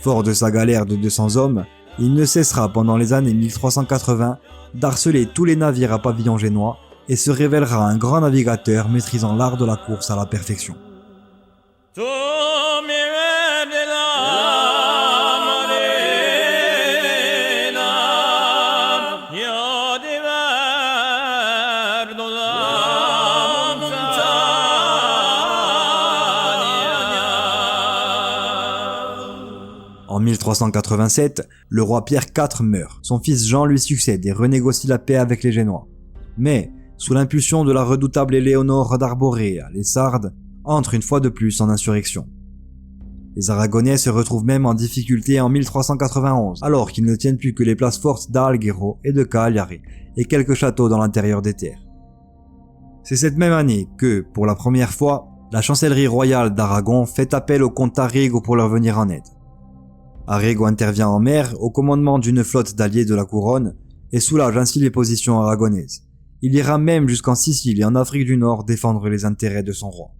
Fort de sa galère de 200 hommes, il ne cessera pendant les années 1380 d'harceler tous les navires à pavillon génois et se révélera un grand navigateur maîtrisant l'art de la course à la perfection. En 1387, le roi Pierre IV meurt. Son fils Jean lui succède et renégocie la paix avec les Génois. Mais, sous l'impulsion de la redoutable Éléonore d'Arborea, les Sardes entrent une fois de plus en insurrection. Les Aragonais se retrouvent même en difficulté en 1391, alors qu'ils ne tiennent plus que les places fortes d'Alghero et de Cagliari, et quelques châteaux dans l'intérieur des terres. C'est cette même année que, pour la première fois, la chancellerie royale d'Aragon fait appel au comte Arrigo pour leur venir en aide. Arrigo intervient en mer au commandement d'une flotte d'alliés de la couronne et soulage ainsi les positions aragonaises. Il ira même jusqu'en Sicile et en Afrique du Nord défendre les intérêts de son roi.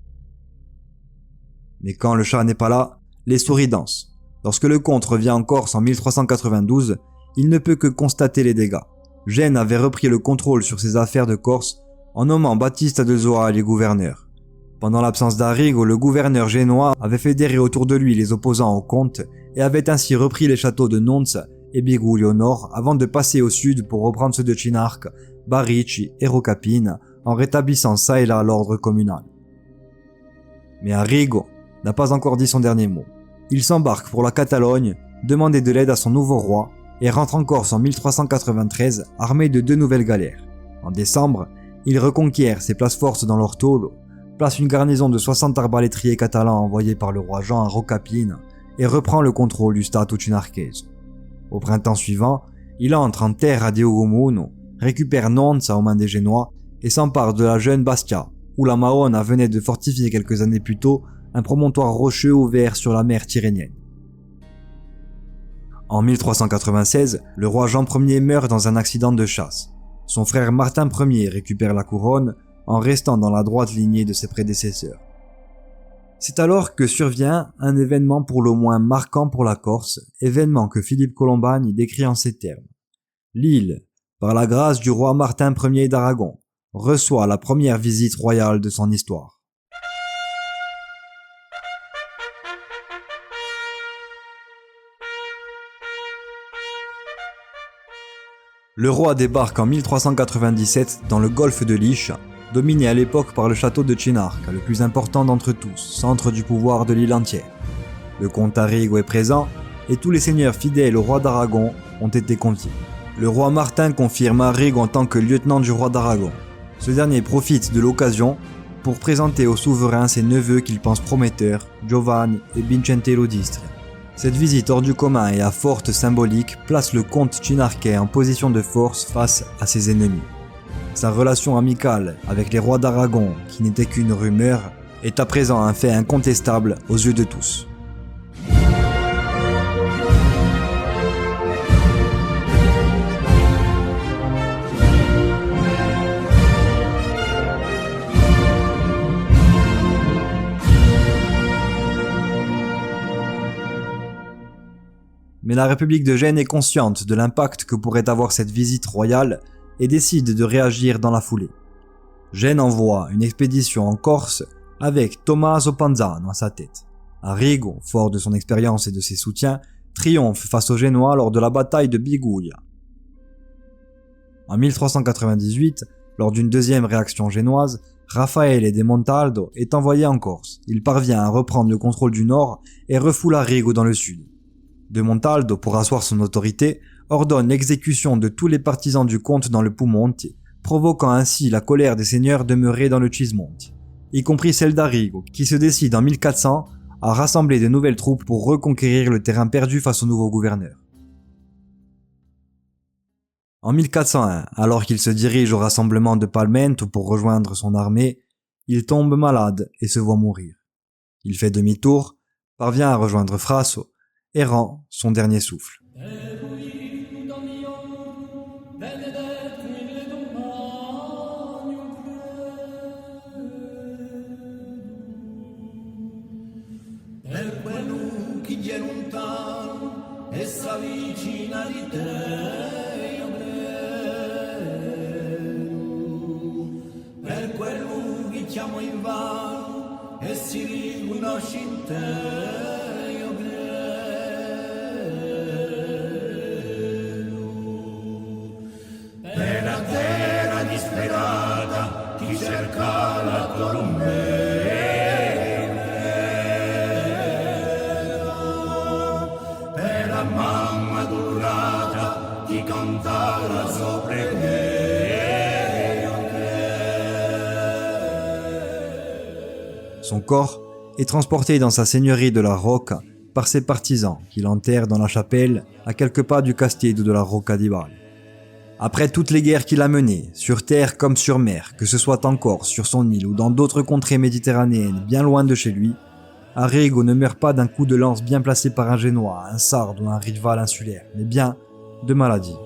Mais quand le chat n'est pas là, les souris dansent. Lorsque le comte revient en Corse en 1392, il ne peut que constater les dégâts. Gênes avait repris le contrôle sur ses affaires de Corse en nommant Baptiste de Zoal gouverneur. Pendant l'absence d'Arrigo, le gouverneur génois avait fédéré autour de lui les opposants au comte et avait ainsi repris les châteaux de Nonce et Biguglio au nord avant de passer au sud pour reprendre ceux de Chinarque, Barici et Rocapine en rétablissant ça et là l'ordre communal. Mais Arrigo n'a pas encore dit son dernier mot. Il s'embarque pour la Catalogne, demander de l'aide à son nouveau roi et rentre en Corse en 1393 armé de 2 nouvelles galères. En décembre, il reconquiert ses places fortes dans l'Ortolo, place une garnison de 60 arbalétriers catalans envoyés par le roi Jean à Rocapine et reprend le contrôle du Stato Chinarchese. Au printemps suivant, il entre en terre à Diogomuno, récupère Nonza aux mains des Génois et s'empare de la jeune Bastia, où la Mahone venait de fortifier quelques années plus tôt un promontoire rocheux ouvert sur la mer Tyrrhénienne. En 1396, le roi Jean Ier meurt dans un accident de chasse. Son frère Martin Ier récupère la couronne en restant dans la droite lignée de ses prédécesseurs. C'est alors que survient un événement pour le moins marquant pour la Corse, événement que Philippe Colombagne décrit en ces termes. L'île, par la grâce du roi Martin Ier d'Aragon, reçoit la première visite royale de son histoire. Le roi débarque en 1397 dans le golfe de Liche, dominé à l'époque par le château de Chinarca, le plus important d'entre tous, centre du pouvoir de l'île entière. Le comte Arrigo est présent et tous les seigneurs fidèles au roi d'Aragon ont été conviés. Le roi Martin confirme Arrigo en tant que lieutenant du roi d'Aragon. Ce dernier profite de l'occasion pour présenter au souverain ses neveux qu'il pense prometteurs, Giovanni et Vincentello d'Istria. Cette visite hors du commun et à forte symbolique place le comte chinarquais en position de force face à ses ennemis. Sa relation amicale avec les rois d'Aragon, qui n'était qu'une rumeur, est à présent un fait incontestable aux yeux de tous. Mais la République de Gênes est consciente de l'impact que pourrait avoir cette visite royale et décide de réagir dans la foulée. Gênes envoie une expédition en Corse avec Tommaso Panzano à sa tête. Arrigo, fort de son expérience et de ses soutiens, triomphe face aux Génois lors de la bataille de Biguglia. En 1398, lors d'une deuxième réaction génoise, Raffaele de Montaldo est envoyé en Corse. Il parvient à reprendre le contrôle du nord et refoule Arrigo dans le sud. De Montaldo, pour asseoir son autorité, ordonne l'exécution de tous les partisans du comte dans le Piemonte, provoquant ainsi la colère des seigneurs demeurés dans le Cismonte, y compris celle d'Arrigo, qui se décide en 1400 à rassembler de nouvelles troupes pour reconquérir le terrain perdu face au nouveau gouverneur. En 1401, alors qu'il se dirige au rassemblement de Palmento pour rejoindre son armée, il tombe malade et se voit mourir. Il fait demi-tour, parvient à rejoindre Frasso, et rend son dernier souffle. Son corps est transporté dans sa seigneurie de la Rocca par ses partisans qui l'enterrent dans la chapelle à quelques pas du Castello de la Rocca di Bari. Après toutes les guerres qu'il a menées, sur terre comme sur mer, que ce soit en Corse, sur son île ou dans d'autres contrées méditerranéennes bien loin de chez lui, Arrigo ne meurt pas d'un coup de lance bien placé par un Génois, un Sarde ou un rival insulaire, mais bien de maladie.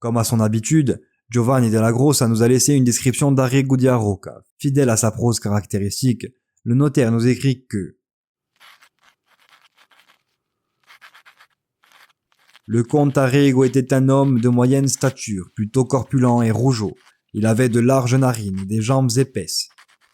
Comme à son habitude, Giovanni della Grossa nous a laissé une description d'Arrigo di Arroca. Fidèle à sa prose caractéristique, le notaire nous écrit que le comte Arrigo était un homme de moyenne stature, plutôt corpulent et rougeau. Il avait de larges narines et des jambes épaisses.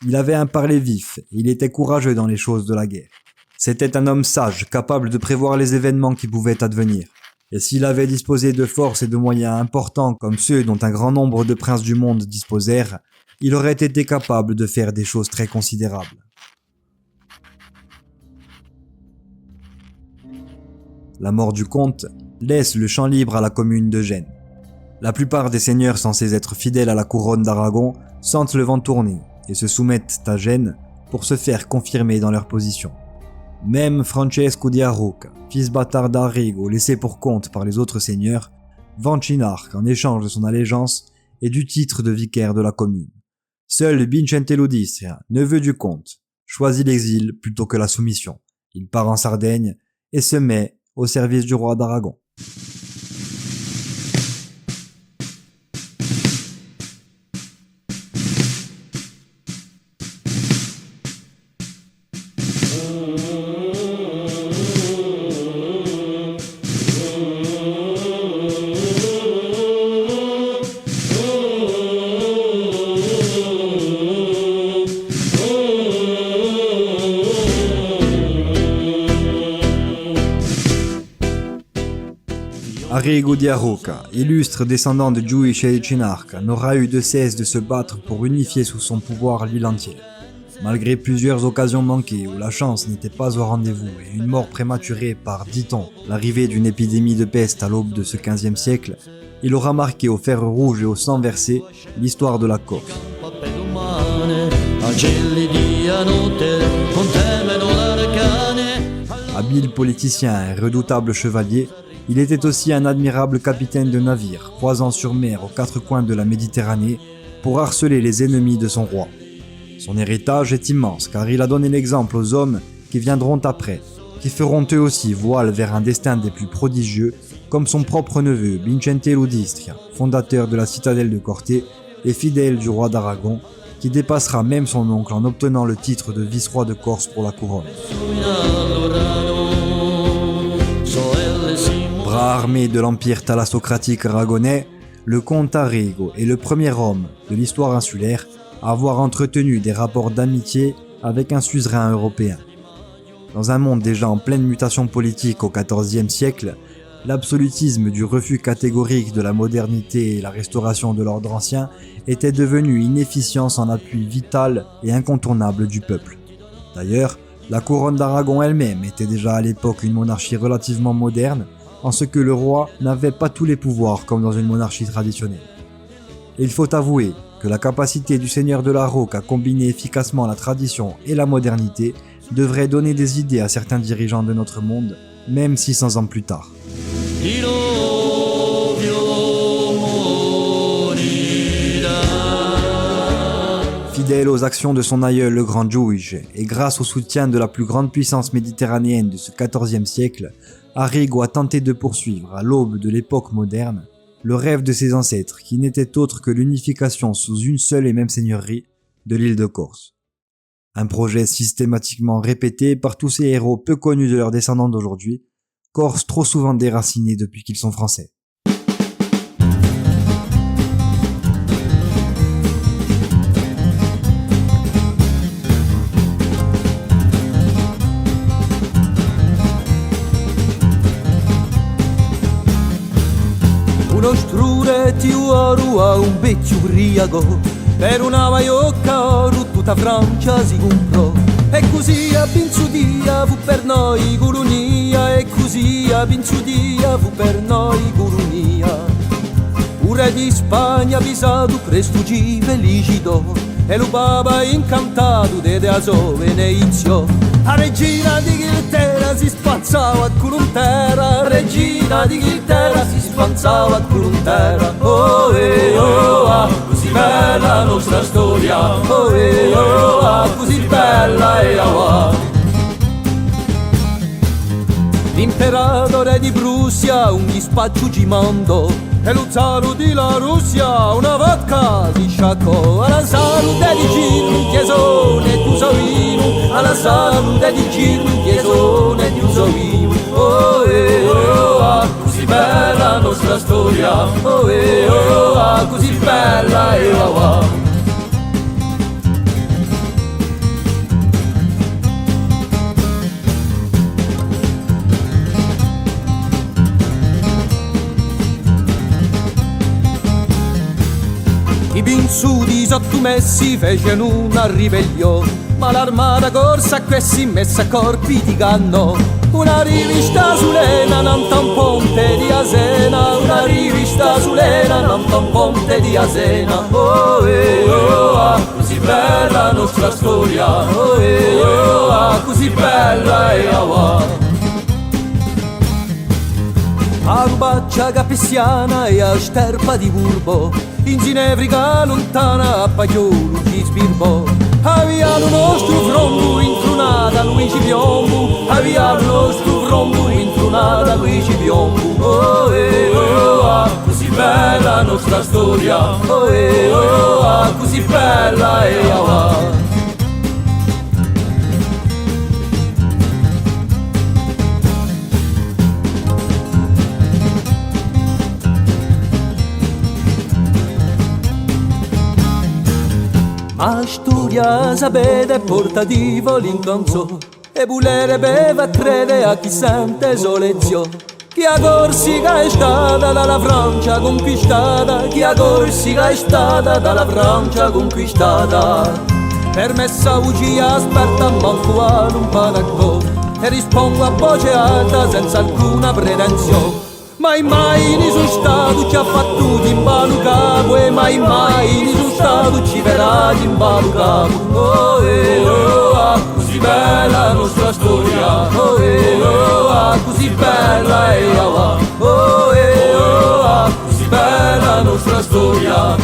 Il avait un parler vif et il était courageux dans les choses de la guerre. C'était un homme sage, capable de prévoir les événements qui pouvaient advenir. Et s'il avait disposé de forces et de moyens importants comme ceux dont un grand nombre de princes du monde disposèrent, il aurait été capable de faire des choses très considérables. La mort du comte laisse le champ libre à la commune de Gênes. La plupart des seigneurs censés être fidèles à la couronne d'Aragon sentent le vent tourner et se soumettent à Gênes pour se faire confirmer dans leur position. Même Francesco di Arroca, fils bâtard d'Arrigo laissé pour compte par les autres seigneurs, vend Chinarque en échange de son allégeance et du titre de vicaire de la commune. Seul Vincentello d'Istria, neveu du comte, choisit l'exil plutôt que la soumission. Il part en Sardaigne et se met au service du roi d'Aragon. Arrigo di Arroca, illustre descendant de Giudice et Chinarque, n'aura eu de cesse de se battre pour unifier sous son pouvoir l'île entière. Malgré plusieurs occasions manquées où la chance n'était pas au rendez-vous et une mort prématurée par, dit-on, l'arrivée d'une épidémie de peste à l'aube de ce XVe siècle, il aura marqué au fer rouge et au sang versé l'histoire de la Corse. Habile politicien et redoutable chevalier, il était aussi un admirable capitaine de navire, croisant sur mer aux quatre coins de la Méditerranée pour harceler les ennemis de son roi. Son héritage est immense car il a donné l'exemple aux hommes qui viendront après, qui feront eux aussi voile vers un destin des plus prodigieux, comme son propre neveu Vincentello d'Istria, fondateur de la citadelle de Corté et fidèle du roi d'Aragon, qui dépassera même son oncle en obtenant le titre de vice-roi de Corse pour la couronne. Bras armé de l'empire thalassocratique aragonais, le comte Arrigo est le premier homme de l'histoire insulaire à avoir entretenu des rapports d'amitié avec un suzerain européen. Dans un monde déjà en pleine mutation politique au XIVe siècle, l'absolutisme du refus catégorique de la modernité et la restauration de l'ordre ancien était devenu une efficience en appui vital et incontournable du peuple. D'ailleurs, la couronne d'Aragon elle-même était déjà à l'époque une monarchie relativement moderne, en ce que le roi n'avait pas tous les pouvoirs comme dans une monarchie traditionnelle. Et il faut avouer que la capacité du seigneur de la Rocque à combiner efficacement la tradition et la modernité devrait donner des idées à certains dirigeants de notre monde, même 600 ans plus tard. Fidèle aux actions de son aïeul le grand Giudice, et grâce au soutien de la plus grande puissance méditerranéenne de ce XIVe siècle, Arrigo a tenté de poursuivre, à l'aube de l'époque moderne, le rêve de ses ancêtres qui n'était autre que l'unification sous une seule et même seigneurie de l'île de Corse. Un projet systématiquement répété par tous ces héros peu connus de leurs descendants d'aujourd'hui, Corses trop souvent déracinés depuis qu'ils sont français. Uno struretto a un vecchio ubriaco per una maiocca oro tutta Francia si comprò e così a Pinzudia fu per noi colonia e così a Pinzudia fu per noi colonia. Un re di Spagna pisato presto ci felicitò e lo papa incantato de Azove ne iniziò. La regina d'Inghilterra si spazzava a Colontera, regina d'Inghilterra si spazzava a Colontera. Oh ah, così bella la nostra storia, oh ah, così bella era qua. L'imperatore di Prussia un dispaccio ci mandò e lo zaro di la Russia una vodka si sciaccò. Alla salute di Gino, chiesone tu savino, alla salute di Gino, chiesone tu savino. Oh ah, così bella la nostra storia, oh ah, così bella era qua. su di sottomessi fecero una ribellione, ma l'armata corsa a questi messa a corpi di canno. Una rivista sulena, non un ponte di Asena, una rivista sulena, non un ponte di Asena. Oh, così bella la nostra storia, oh, così bella e awa. A rubaccia capissiana e a sterpa di Burbo, in Ginevrica lontana a Pagliolo ci sbirbo. Avia lo nostro fronto intrunata Luigi Piombo, avia lo nostro fronto intrunata Luigi Piombo. Oh, così bella la nostra storia, oh, così bella e awa. A storia sapete portativo l'incanzò, e volere beva crede a chi sente solezio. Chi a Corsica è stata dalla Francia conquistata, chi a Corsica è stata dalla Francia conquistata. Permessa ugia aspetta manco a un panacco, e rispondo a voce alta senza alcuna pretensione. Mai ni sono stato ci ha fatto di imbalucapo, e mai ni sono stato ci verrà di imbalucapo. Oh, così bella la nostra storia, oh, così bella e awa. Oh, così bella la nostra storia,